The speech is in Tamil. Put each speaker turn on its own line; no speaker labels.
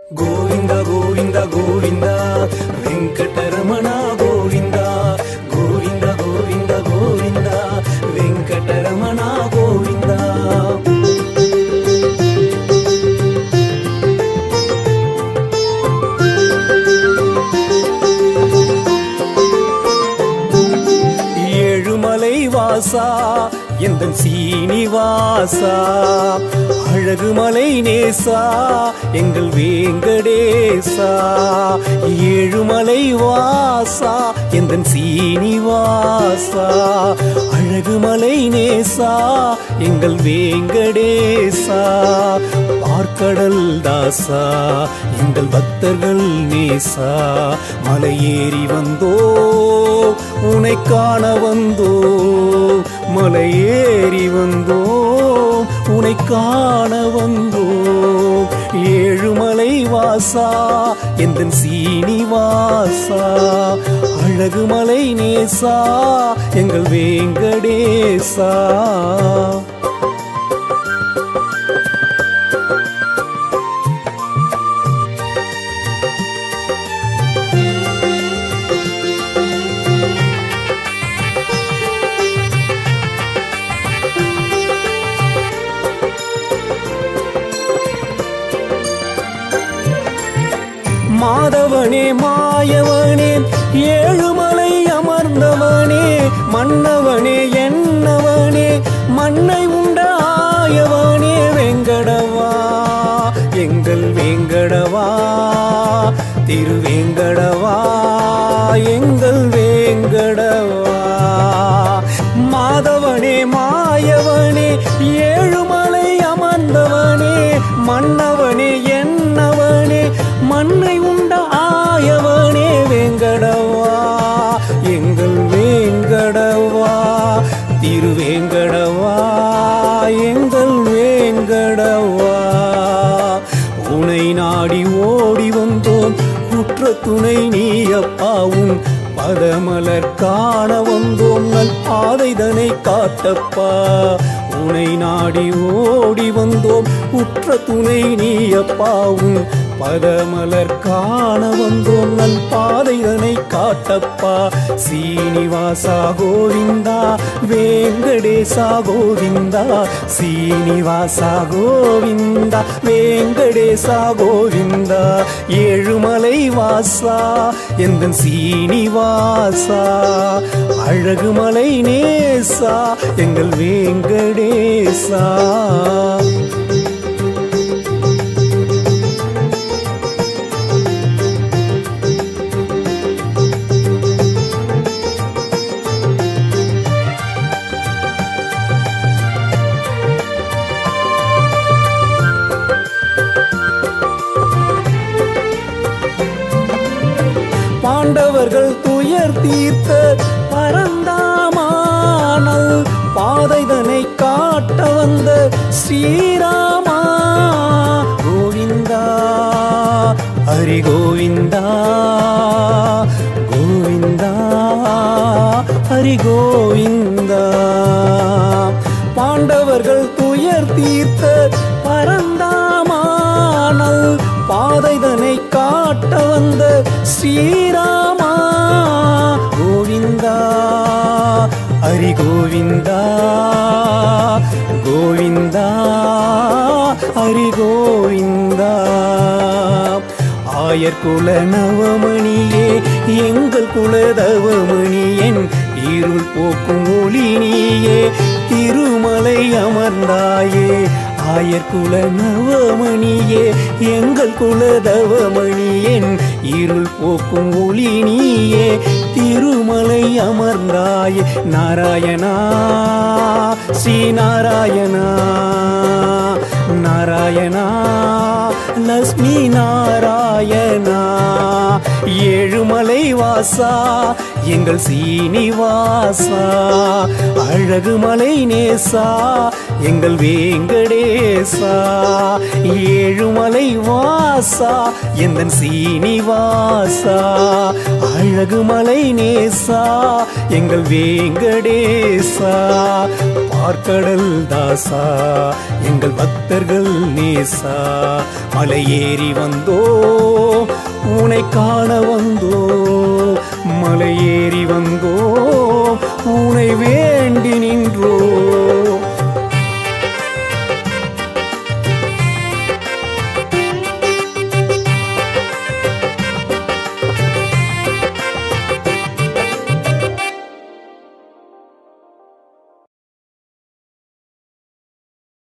గోవింద గోవింద గోవింద వెంకటరమణ గోవింద గోవింద గోవింద గోవింద వెంకటరమణ గోవింద. ஏழுமலை வாசா எந்தன் சீனிவாசா, அழகுமலை நேசா எங்கள் வேங்கடேசா. ஏழுமலை வாசா எந்தன் சீனிவாசா, அழகுமலை நேசா எங்கள் வேங்கடேசா. பார்க்கடல் தாசா எங்கள் பக்தர்கள் நேசா, மலையேறி வந்தோ உனை காண வந்தோ, மலையேறி வந்தோ உனை காண வந்தோ. ஏழுமலை வாசா எந்தன் சீனிவாசா, அழகுமலை நேசா எங்கள் வேங்கடேசா. மாதவனே மாயவனே ஏழுமலை அமர்ந்தவனே, மன்னவனே என்னவனே மண்ணை உண்ட ஆயவனே. வெங்கடவா எங்கள் வேங்கடவா, திருவேங்கடவா எங்கள் வேங்கடவா. மாதவனே மாயவனே ஏழுமலை அமர்ந்தவனே, மன்னவனே என்னவனே மண்ணை உண்ட ஆயவனே. வேங்கடவா எங்கள் வேங்கடவா, திருவேங்கடவா எங்கள் வேங்கடவா. உனை நாடி ஓடி வந்தோம் குற்ற துணை நீயப்பாவும், பதமலர் காண வந்தோம் நல் பாதைதனை காட்டப்பா. உனை நாடி ஓடி வந்தோம் உற்ற துணை நீயப்பாவும், பதமலர் காண வந்தோம் நல் பாதைதனை காட்டப்பா. சீனிவாசா கோவிந்தா வேங்கடேசா கோவிந்தா, சீனிவாசா கோவிந்தா வேங்கடேசா கோவிந்தா. ஏழுமலை வாசா எந்தன் சீனிவாசா, அழகுமலை நேசா எங்கள் வேங்கடேசா. பாண்டவர்கள் துயர் தீர்த்த பரந்தாமானல், பாதைதனை காட்ட வந்த ஸ்ரீராமா. கோவிந்தா ஹரி கோவிந்தா, கோவிந்தா ஹரி கோவிந்தா. பாண்டவர்கள் துயர் தீர்த்த பரந்தாமானல், பாதைதனை காட்ட வந்த ஸ்ரீராமா. கோவிந்தா ஹரி கோவிந்தா, கோவிந்தா ஹரி கோவிந்தா. ஆயர்குல நவமணியே எங்கள் குலதவமணியன், இருள் போக்கும் ஒளி நீயே திருமலை அமர்ந்தாயே. ஆயர்குல நவமணியே எங்கள் குலதவமணியன், இருள் போக்கும் ஒளி நீயே திருமலை அமர்ந்தாயே. நாராயணா ஸ்ரீ நாராயணா, நாராயணா லட்சுமி நாராயணா. ஏழுமலை வாசா எங்கள் சீனிவாசா, அழகுமலை நேசா எங்கள் வேங்கடேசா. ஏழுமலை வாசா வாசா எந்தன் சீனிவாசா அழகுமலை நேசா எங்கள் வேங்கடேசா பார்க்கடல் தாசா எங்கள் பக்தர்கள் நேசா மலை ஏறி வந்தோ உனை காண வந்தோ மலை ஏறி வந்தோ